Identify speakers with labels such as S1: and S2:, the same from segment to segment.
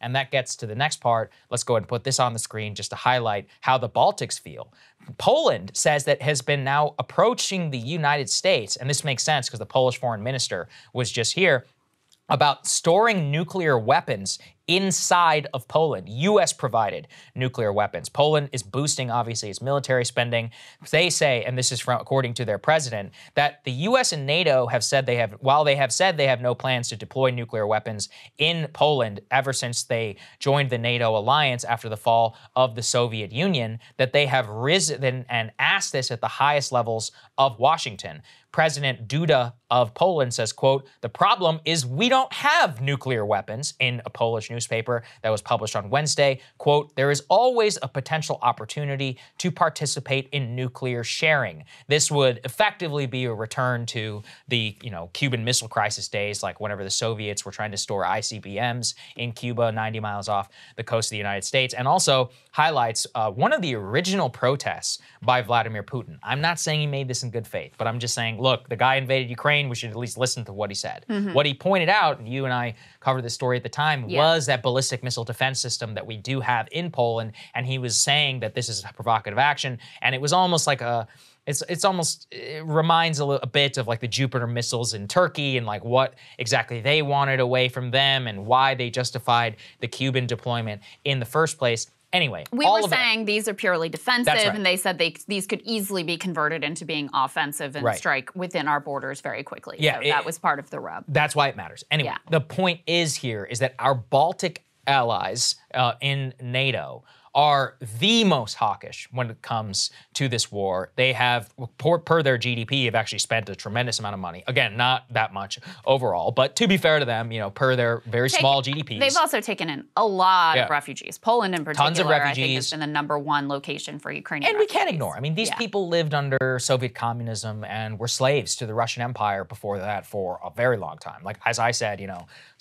S1: And that gets to the next part. Let's go ahead and put this on the screen just to highlight how the Baltics feel. Poland says that has been now approaching the United States, and this makes sense because the Polish foreign minister was just here, about storing nuclear weapons inside of Poland, U.S.-provided nuclear weapons. Poland is boosting, obviously, its military spending. They say, and this is from according to their president, that the U.S. and NATO have said while they have said they have no plans to deploy nuclear weapons in Poland ever since they joined the NATO alliance after the fall of the Soviet Union, that they have risen and asked this at the highest levels of Washington. President Duda of Poland says, quote, "The problem is we don't have nuclear weapons," in a Polish newspaper that was published on Wednesday. Quote, "There is always a potential opportunity to participate in nuclear sharing." This would effectively be a return to the, Cuban Missile Crisis days, like whenever the Soviets were trying to store ICBMs in Cuba, 90 miles off the coast of the United States, and also highlights one of the original protests by Vladimir Putin. I'm not saying he made this in good faith, but I'm just saying, look, the guy invaded Ukraine. We should at least listen to what he said. What he pointed out, and you and I covered this story at the time, was that ballistic missile defense system that we do have in Poland, and he was saying that this is a provocative action, and it was almost like it reminds a bit of like the Jupiter missiles in Turkey and like what exactly they wanted away from them and why they justified the Cuban deployment in the first place. Anyway,
S2: we were saying these are purely defensive,
S1: right.
S2: and they said these could easily be converted into being offensive and strike within our borders very quickly. Yeah, so that was part of the rub.
S1: That's why it matters. Anyway, the point is that our Baltic allies in NATO are the most hawkish when it comes to this war. They have, per their GDP, have actually spent a tremendous amount of money. Again, not that much overall, but to be fair to them, per their very small GDPs.
S2: They've also taken in a lot of refugees. Poland in particular,
S1: tons of refugees.
S2: I think, has been the #1 location for Ukrainian
S1: And
S2: refugees.
S1: we can't ignore. I mean, these people lived under Soviet communism and were slaves to the Russian Empire before that for a very long time. Like, as I said,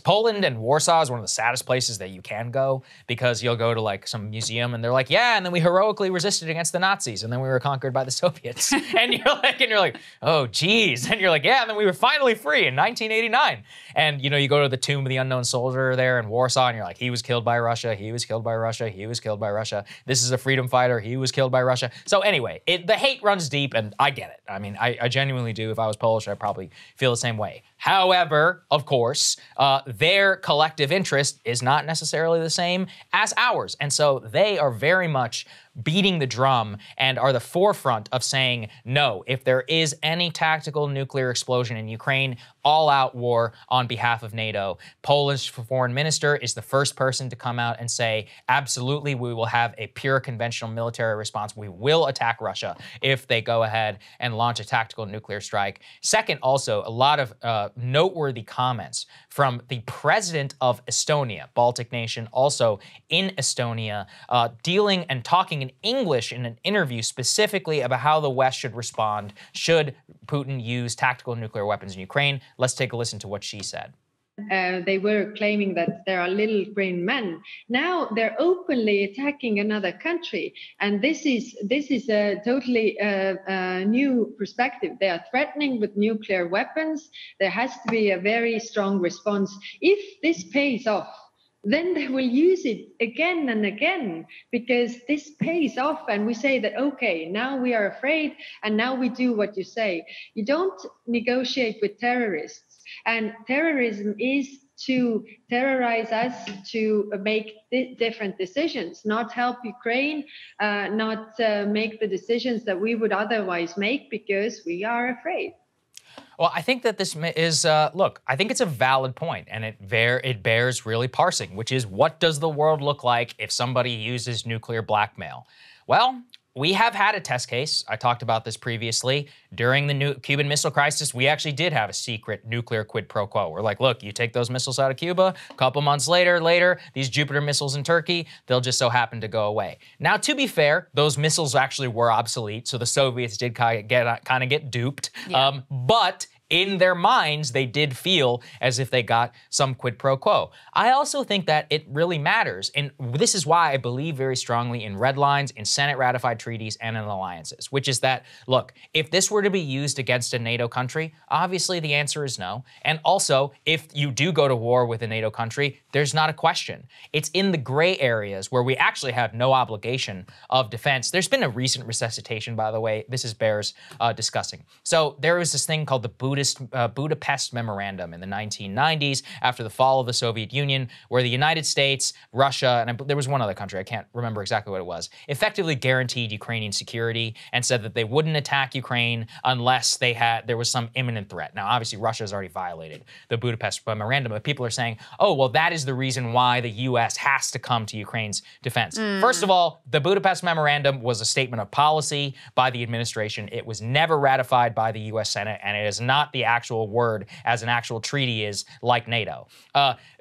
S1: Poland and Warsaw is one of the saddest places that you can go, because you'll go to like some museum and they're like, yeah, and then we heroically resisted against the Nazis, and then we were conquered by the Soviets. and you're like, oh, geez. And you're like, yeah, and then we were finally free in 1989. And, you go to the tomb of the unknown soldier there in Warsaw, and you're like, he was killed by Russia, he was killed by Russia, he was killed by Russia. This is a freedom fighter, he was killed by Russia. So anyway, the hate runs deep, and I get it. I mean, I genuinely do. If I was Polish, I'd probably feel the same way. However, of course, their collective interest is not necessarily the same as ours. And so they are very much beating the drum and are the forefront of saying, no, if there is any tactical nuclear explosion in Ukraine, all-out war on behalf of NATO. Polish foreign minister is the first person to come out and say, absolutely, we will have a pure conventional military response. We will attack Russia if they go ahead and launch a tactical nuclear strike. Second, also, a lot of noteworthy comments from the president of Estonia, Baltic nation, also in Estonia, dealing and talking in English in an interview specifically about how the West should respond should Putin use tactical nuclear weapons in Ukraine. Let's take a listen to what she said.
S3: They were claiming that there are little green men. Now they're openly attacking another country, and this is a totally new perspective. They are threatening with nuclear weapons. There has to be a very strong response. If this pays off, then they will use it again and again, because this pays off, and we say that, okay, now we are afraid, and now we do what you say. You don't negotiate with terrorists, and terrorism is to terrorize us, to make different decisions, not help Ukraine, not make the decisions that we would otherwise make because we are afraid.
S1: Well, I think that this is, look, I think it's a valid point, and it bears really parsing, which is, what does the world look like if somebody uses nuclear blackmail? Well, we have had a test case. I talked about this previously. During the Cuban Missile Crisis, we actually did have a secret nuclear quid pro quo. We're like, look, you take those missiles out of Cuba, a couple months later, these Jupiter missiles in Turkey, they'll just so happen to go away. Now, to be fair, those missiles actually were obsolete, so the Soviets did kind of get duped. Yeah. But in their minds, they did feel as if they got some quid pro quo. I also think that it really matters, and this is why I believe very strongly in red lines, in Senate-ratified treaties, and in alliances, which is that, look, if this were to be used against a NATO country, obviously the answer is no. And also, if you do go to war with a NATO country, there's not a question. It's in the gray areas where we actually have no obligation of defense. There's been a recent resuscitation, by the way. This bears discussing. So there was this thing called the Budapest Memorandum in the 1990s after the fall of the Soviet Union, where the United States, Russia, and there was one other country, I can't remember exactly what it was, effectively guaranteed Ukrainian security and said that they wouldn't attack Ukraine unless there was some imminent threat. Now, obviously, Russia has already violated the Budapest Memorandum, but people are saying, oh, well, that is the reason why the U.S. has to come to Ukraine's defense. First of all, the Budapest Memorandum was a statement of policy by the administration. It was never ratified by the U.S. Senate, and it is not the actual word as an actual treaty is like NATO.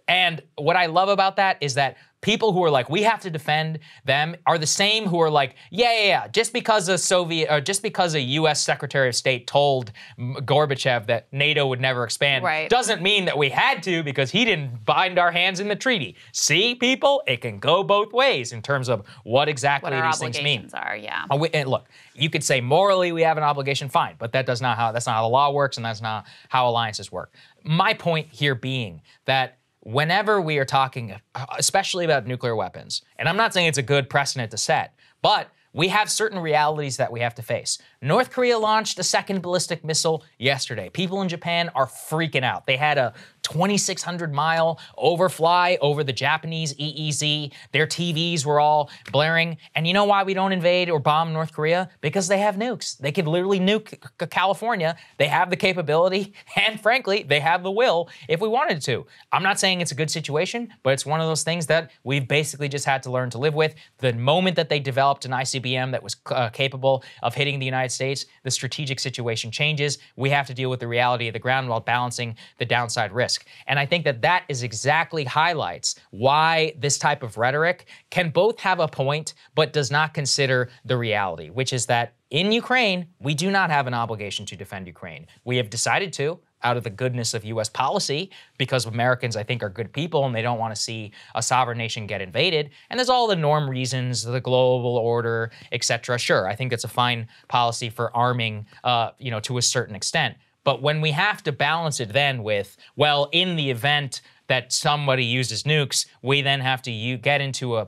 S1: And what I love about that is that people who are like, we have to defend them, are the same who are like, yeah. Just because a U.S. Secretary of State told Gorbachev that NATO would never expand, doesn't mean that we had to, because he didn't bind our hands in the treaty. See, people, it can go both ways in terms of what exactly these things mean. And look, you could say morally we have an obligation, fine, but that's not how the law works, and that's not how alliances work. My point here being that whenever we are talking, especially about nuclear weapons, and I'm not saying it's a good precedent to set, but we have certain realities that we have to face. North Korea launched a second ballistic missile yesterday. People in Japan are freaking out. They had a 2,600-mile overfly over the Japanese EEZ. Their TVs were all blaring. And you know why we don't invade or bomb North Korea? Because they have nukes. They could literally nuke California. They have the capability, and frankly, they have the will if we wanted to. I'm not saying it's a good situation, but it's one of those things that we've basically just had to learn to live with. The moment that they developed an ICBM that was capable of hitting the United States, the strategic situation changes. We have to deal with the reality of the ground while balancing the downside risk. And I think that that is exactly highlights why this type of rhetoric can both have a point, but does not consider the reality, which is that in Ukraine, we do not have an obligation to defend Ukraine. We have decided to, out of the goodness of U.S. policy, because Americans, I think, are good people and they don't want to see a sovereign nation get invaded. And there's all the norm reasons, the global order, etc. Sure, I think it's a fine policy for arming, to a certain extent. But when we have to balance it then with, well, in the event that somebody uses nukes, we then have to get into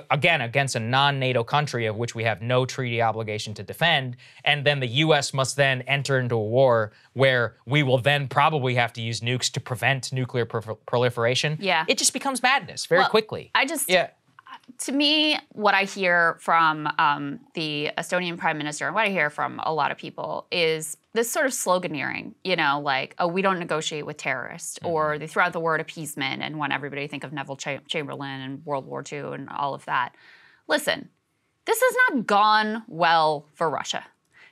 S1: again, against a non-NATO country of which we have no treaty obligation to defend, and then the U.S. must then enter into a war where we will then probably have to use nukes to prevent nuclear proliferation. Yeah. It just becomes madness very quickly.
S2: To me, what I hear from the Estonian Prime Minister and what I hear from a lot of people is this sort of sloganeering, like, oh, we don't negotiate with terrorists, or they throw out the word appeasement and want everybody to think of Neville Chamberlain and World War II and all of that. Listen, this has not gone well for Russia.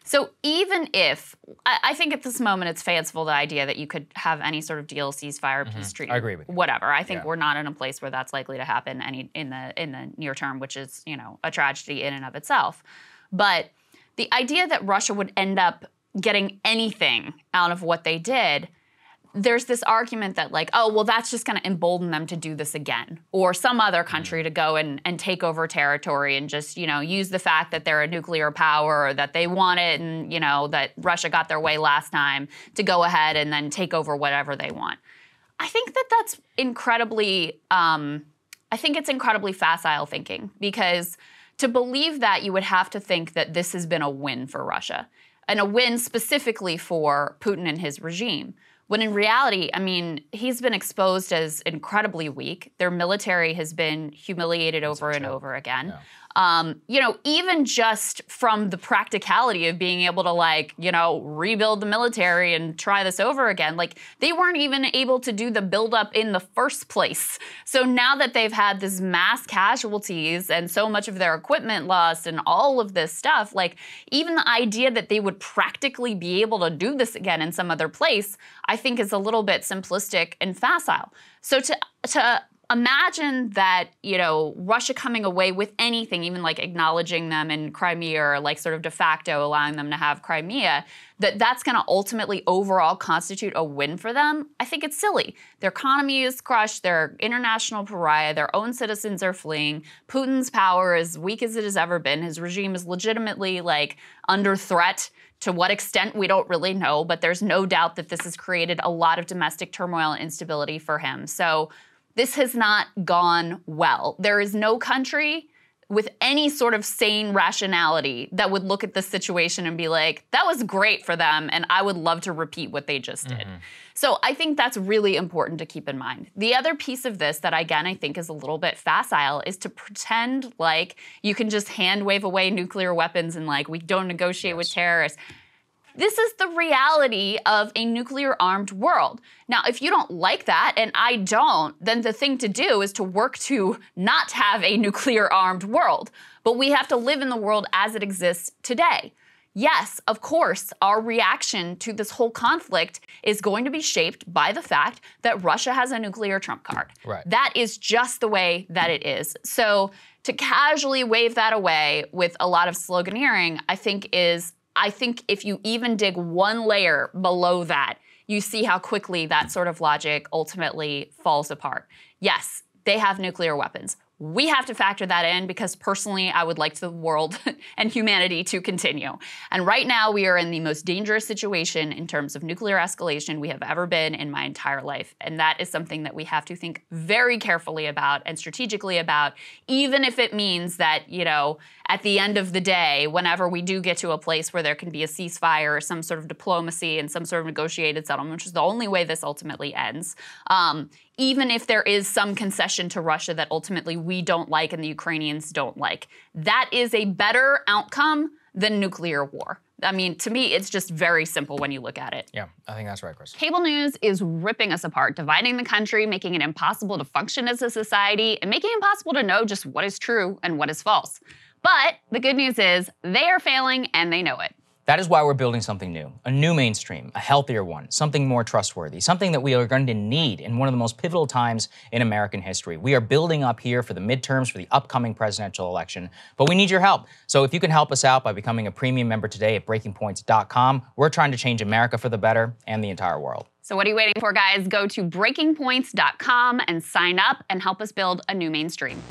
S2: So even if, I think at this moment it's fanciful, the idea that you could have any sort of deal, ceasefire, peace treaty.
S1: I agree with you.
S2: Whatever. I think we're not in a place where that's likely to happen in the near term, which is, a tragedy in and of itself. But the idea that Russia would end up getting anything out of what they did, there's this argument that like, oh, well, that's just going to embolden them to do this again, or some other country to go and take over territory and just, use the fact that they're a nuclear power, or that they want it and, that Russia got their way last time to go ahead and then take over whatever they want. I think that that's incredibly, it's incredibly facile thinking, because to believe that, you would have to think that this has been a win for Russia, and a win specifically for Putin and his regime. When in reality, I mean, he's been exposed as incredibly weak. Their military has been humiliated over and over again. Yeah. Even just from the practicality of being able to rebuild the military and try this over again, they weren't even able to do the buildup in the first place. So now that they've had this mass casualties and so much of their equipment lost and all of this stuff, even the idea that they would practically be able to do this again in some other place, I think is a little bit simplistic and facile. So to imagine that, Russia coming away with anything, even like acknowledging them in Crimea or like sort of de facto allowing them to have Crimea, that's going to ultimately overall constitute a win for them. I think it's silly. Their economy is crushed. They're international pariah. Their own citizens are fleeing. Putin's power is weak as it has ever been. His regime is legitimately like under threat. To what extent, we don't really know, but there's no doubt that this has created a lot of domestic turmoil and instability for him. So this has not gone well. There is no country with any sort of sane rationality that would look at this situation and be like, that was great for them, and I would love to repeat what they just did. So I think that's really important to keep in mind. The other piece of this that, again, I think is a little bit facile is to pretend like you can just hand wave away nuclear weapons and like we don't negotiate with terrorists. This is the reality of a nuclear-armed world. Now, if you don't like that, and I don't, then the thing to do is to work to not have a nuclear-armed world. But we have to live in the world as it exists today. Yes, of course, our reaction to this whole conflict is going to be shaped by the fact that Russia has a nuclear trump card.
S1: Right.
S2: That is just the way that it is. So to casually wave that away with a lot of sloganeering, I think if you even dig one layer below that, you see how quickly that sort of logic ultimately falls apart. Yes, they have nuclear weapons. We have to factor that in because personally, I would like the world and humanity to continue. And right now, we are in the most dangerous situation in terms of nuclear escalation we have ever been in my entire life. And that is something that we have to think very carefully about and strategically about, even if it means that, at the end of the day, whenever we do get to a place where there can be a ceasefire or some sort of diplomacy and some sort of negotiated settlement, which is the only way this ultimately ends, even if there is some concession to Russia that ultimately we don't like and the Ukrainians don't like, that is a better outcome than nuclear war. I mean, to me, it's just very simple when you look at it.
S1: Yeah, I think that's right, Chris.
S2: Cable news is ripping us apart, dividing the country, making it impossible to function as a society, and making it impossible to know just what is true and what is false. But the good news is they are failing and they know it.
S1: That is why we're building something new, a new mainstream, a healthier one, something more trustworthy, something that we are going to need in one of the most pivotal times in American history. We are building up here for the midterms, for the upcoming presidential election, but we need your help. So if you can help us out by becoming a premium member today at breakingpoints.com, we're trying to change America for the better and the entire world.
S2: So what are you waiting for, guys? Go to breakingpoints.com and sign up and help us build a new mainstream.